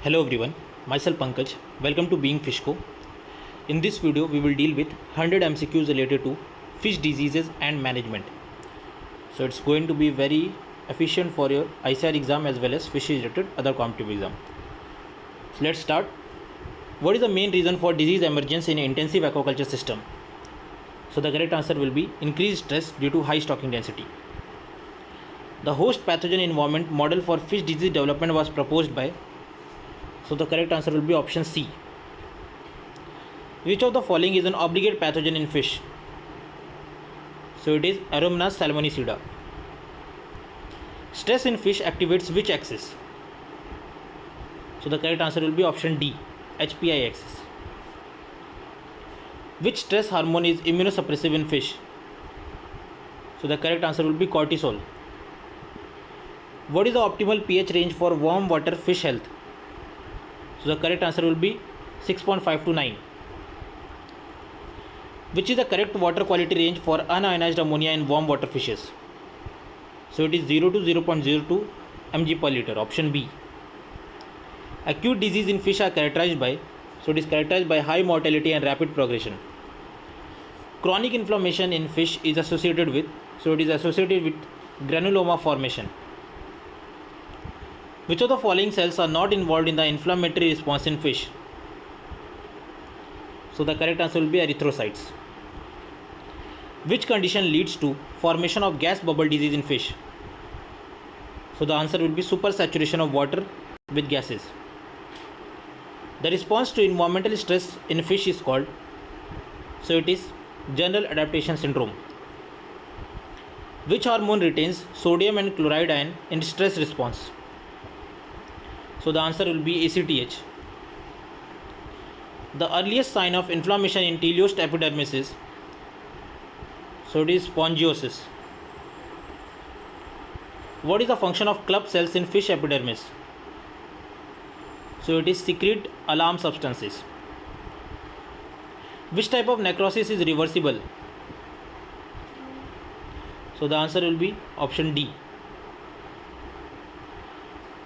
Hello everyone, myself Pankaj. Welcome to Being Fishco. In this video, we will deal with 100 MCQs related to fish diseases and management. So it's going to be very efficient for your ICAR exam as well as fish related other competitive exam. So let's start. What is the main reason for disease emergence in intensive aquaculture system? So the correct answer will be increased stress due to high stocking density. The host pathogen environment model for fish disease development was proposed by. So the correct answer will be option C. Which of the following is an obligate pathogen in fish? So it is Aeromonas salmonicida. Stress in fish activates which axis? So the correct answer will be option D, HPI axis. Which stress hormone is immunosuppressive in fish? So the correct answer will be cortisol. What is the optimal pH range for warm water fish health? So the correct answer will be 6.5 to 9. Which is the correct water quality range for unionized ammonia in warm water fishes? So it is 0 to 0.02 mg per liter, option B. Acute disease in fish are characterized by, so it is characterized by high mortality and rapid progression. Chronic inflammation in fish is associated with, so it is associated with granuloma formation. Which of the following cells are not involved in the inflammatory response in fish? So the correct answer will be erythrocytes. Which condition leads to formation of gas bubble disease in fish? So the answer will be supersaturation of water with gases. The response to environmental stress in fish is called, so it is general adaptation syndrome. Which hormone retains sodium and chloride ion in stress response? So the answer will be ACTH. The earliest sign of inflammation in teleost epidermis is, so it is spongiosis. What is the function of club cells in fish epidermis? So it is secrete alarm substances. Which type of necrosis is reversible? So the answer will be option D.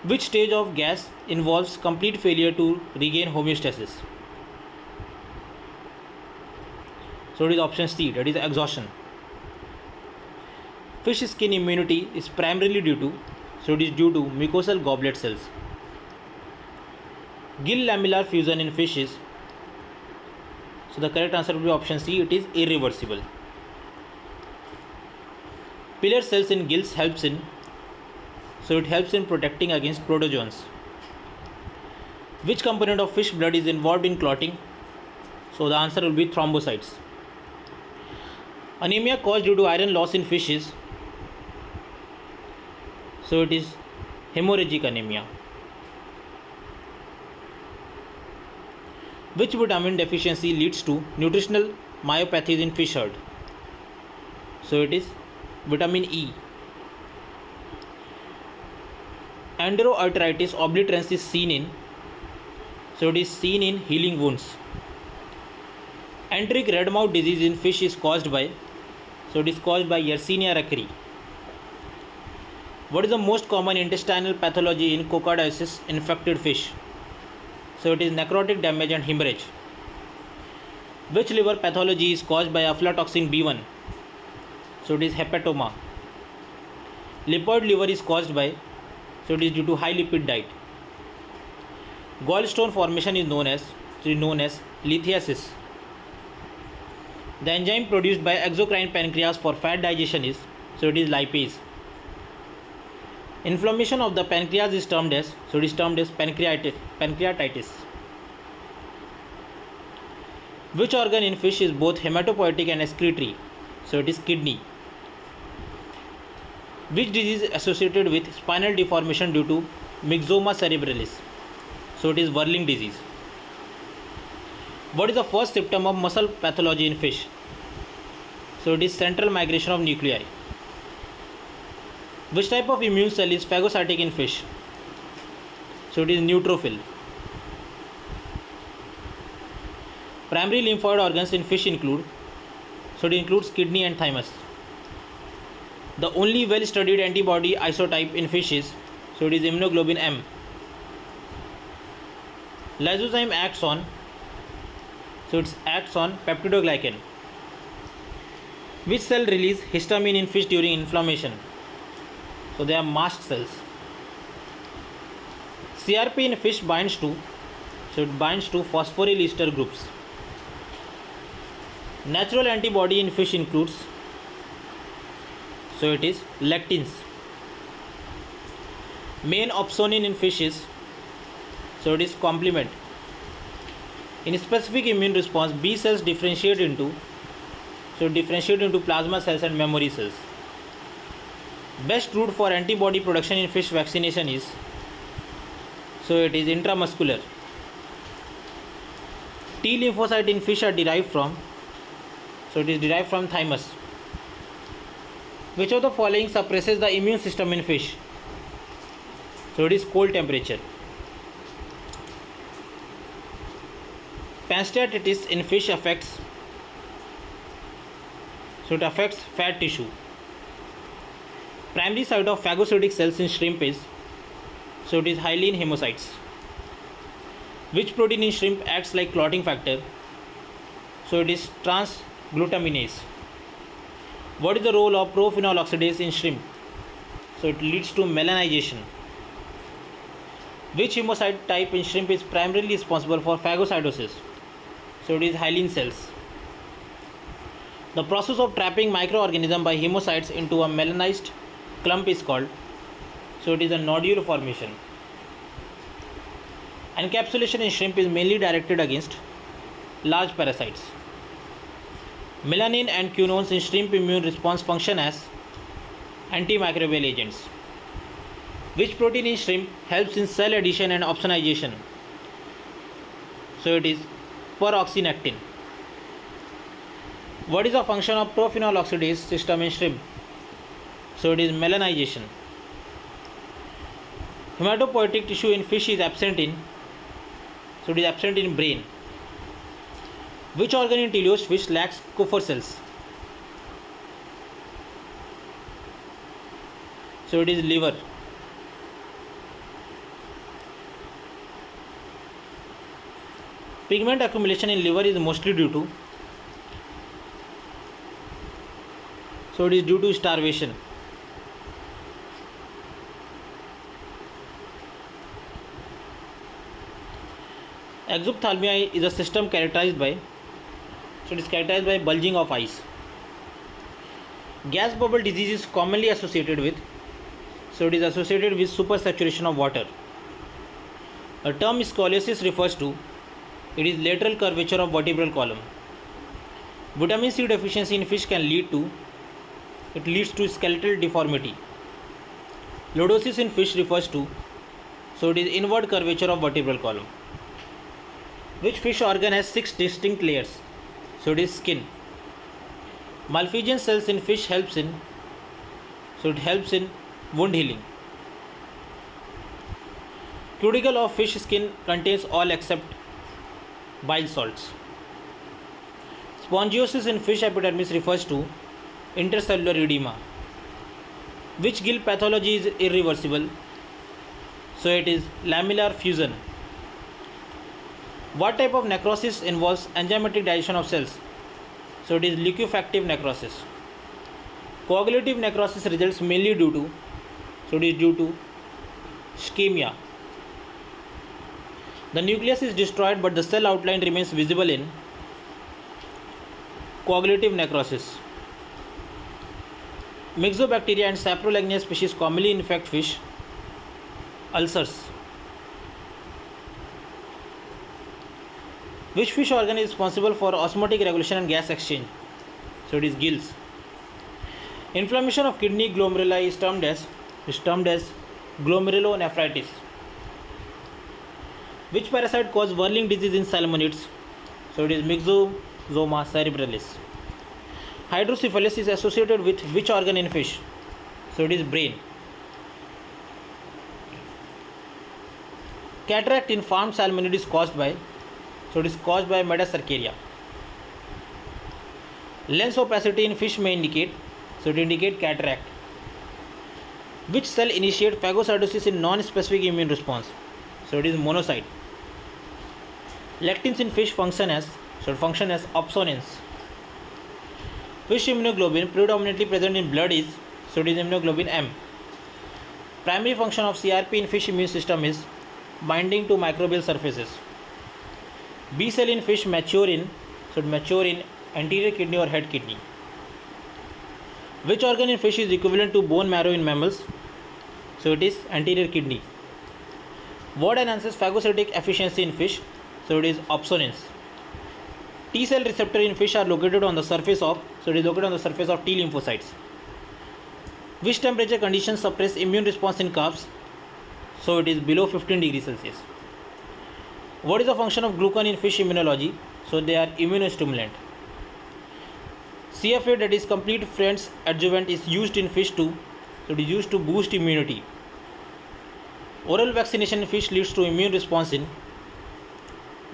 Which stage of gas involves complete failure to regain homeostasis? So it is option C, that is exhaustion. Fish skin immunity is primarily due to, so it is due to mucosal goblet cells. Gill lamellar fusion in fishes, so the correct answer will be option C, it is irreversible. Pillar cells in gills helps in, so it helps in protecting against protozoans. Which component of fish blood is involved in clotting? So the answer will be thrombocytes. Anemia caused due to iron loss in fishes, so it is hemorrhagic anemia. Which vitamin deficiency leads to nutritional myopathies in fish herd? So it is vitamin E. Enteroarteritis obliterans is seen in, so it is seen in healing wounds. Enteric red mouth disease in fish is caused by, so it is caused by Yersinia raceyi. What is the most common intestinal pathology in coccidiosis infected fish? So it is necrotic damage and hemorrhage. Which liver pathology is caused by aflatoxin B1? So it is hepatoma. Lipoid liver is caused by, so it is due to high lipid diet. Gallstone formation is known as lithiasis. The enzyme produced by exocrine pancreas for fat digestion is, so it is lipase. Inflammation of the pancreas is termed as, so it is termed as pancreatitis. Which organ in fish is both hematopoietic and excretory? So it is kidney. Which disease is associated with spinal deformation due to myxoma cerebralis? So it is whirling disease. What is the first symptom of muscle pathology in fish? So it is central migration of nuclei. Which type of immune cell is phagocytic in fish? So it is neutrophil. Primary lymphoid organs in fish include, so it includes kidney and thymus. The only well studied antibody isotype in fish is, so it is immunoglobulin M. Lysozyme acts on, so it acts on peptidoglycan. Which cell release histamine in fish during inflammation? So they are mast cells. CRP in fish binds to, so it binds to phosphoryl ester groups. Natural antibody in fish includes, so it is lectins. Main opsonin in fish is, so it is complement. In specific immune response, B cells differentiate into, plasma cells and memory cells. Best route for antibody production in fish vaccination is, so it is intramuscular. T lymphocyte in fish are derived from, so it is derived from thymus. Which of the following suppresses the immune system in fish? So it is cold temperature. Pancreatitis in fish affects, so it affects fat tissue. Primary site of phagocytic cells in shrimp is, so it is hyaline hemocytes. Which protein in shrimp acts like clotting factor? So it is transglutaminase. What is the role of prophenol oxidase in shrimp? So it leads to melanization. Which hemocyte type in shrimp is primarily responsible for phagocytosis? So it is hyaline cells. The process of trapping microorganism by hemocytes into a melanized clump is called, so it is a nodule formation. Encapsulation in shrimp is mainly directed against large parasites. Melanin and quinones in shrimp immune response function as antimicrobial agents. Which protein in shrimp helps in cell addition and opsonization? So it is peroxynectin. What is the function of prophenol oxidase system in shrimp? So it is melanization. Hematopoietic tissue in fish is absent in, so it is absent in brain. Which organ in teleost fish lacks Kupffer cells? So it is liver. Pigment accumulation in liver is mostly due to, so it is due to starvation. Exophthalmia is a system characterized by, so it is characterized by bulging of eyes. Gas bubble disease is commonly associated with, so it is associated with supersaturation of water. The term scoliosis refers to, it is lateral curvature of vertebral column. Vitamin C deficiency in fish can lead to, it leads to skeletal deformity. Lordosis in fish refers to, so it is inward curvature of vertebral column. Which fish organ has 6 distinct layers? So it is skin. Malpighian cells in fish helps in, so it helps in wound healing. Cuticle of fish skin contains all except bile salts. Spongiosis in fish epidermis refers to intercellular edema. Which gill pathology is irreversible? So it is lamellar fusion. What type of necrosis involves enzymatic digestion of cells? So it is liquefactive necrosis. Coagulative necrosis results mainly due to, so it is due to ischemia. The nucleus is destroyed but the cell outline remains visible in coagulative necrosis. Myxobacteria and Saprolegnia species commonly infect fish. Ulcers. Which fish organ is responsible for osmotic regulation and gas exchange? So it is gills. Inflammation of kidney glomeruli is termed as glomerulonephritis. Which parasite causes whirling disease in salmonids? So it is Myxoma cerebralis. Hydrocephalus is associated with which organ in fish? So it is brain. Cataract in farmed salmonid is caused by, so it is caused by Metacercaria. Lens opacity in fish may indicate, so it indicate cataract. Which cell initiate phagocytosis in non-specific immune response? So it is monocyte. Lectins in fish function as opsonins. Fish immunoglobulin predominantly present in blood is immunoglobulin M. Primary function of CRP in fish immune system is binding to microbial surfaces. B cell in fish mature in anterior kidney or head kidney. Which organ in fish is equivalent to bone marrow in mammals? So it is anterior kidney. What enhances phagocytic efficiency in fish? So it is opsonins. T cell receptor in fish are located on the surface of T lymphocytes. Which temperature conditions suppress immune response in calves? So it is below 15 degrees Celsius. What is the function of glucan in fish immunology? So they are immunostimulant. CFA, that is complete friends adjuvant, is used in fish too. So it is used to boost immunity. Oral vaccination in fish leads to immune response in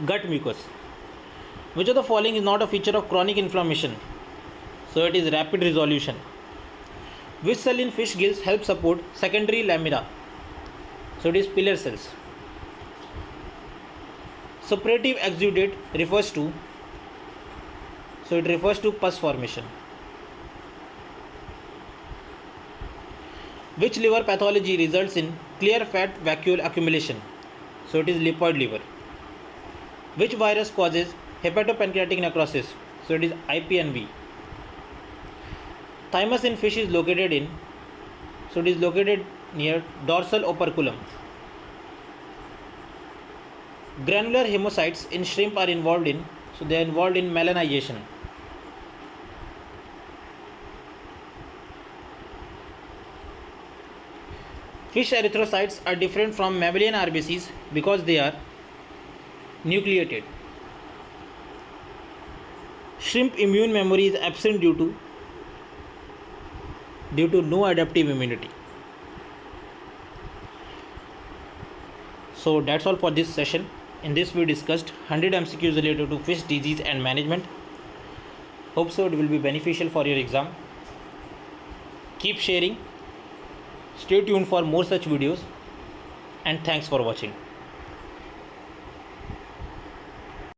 gut mucus. Which of the following is not a feature of chronic inflammation? So it is rapid resolution. Which cell in fish gills help support secondary lamina? So it is pillar cells. Suppurative exudate refers to pus formation. Which liver pathology results in clear fat vacuole accumulation? So it is lipoid liver. Which virus causes hepatopancreatic necrosis? So it is IPNV. Thymus in fish is located near dorsal operculum. Granular hemocytes in shrimp are involved in melanization. Fish erythrocytes are different from mammalian RBCs because they are nucleated. Shrimp immune memory is absent due to no adaptive immunity. So that's all for this session. In this we discussed 100 MCQs related to fish disease and management. Hope so it will be beneficial for your exam. Keep sharing. Stay tuned for more such videos, and thanks for watching.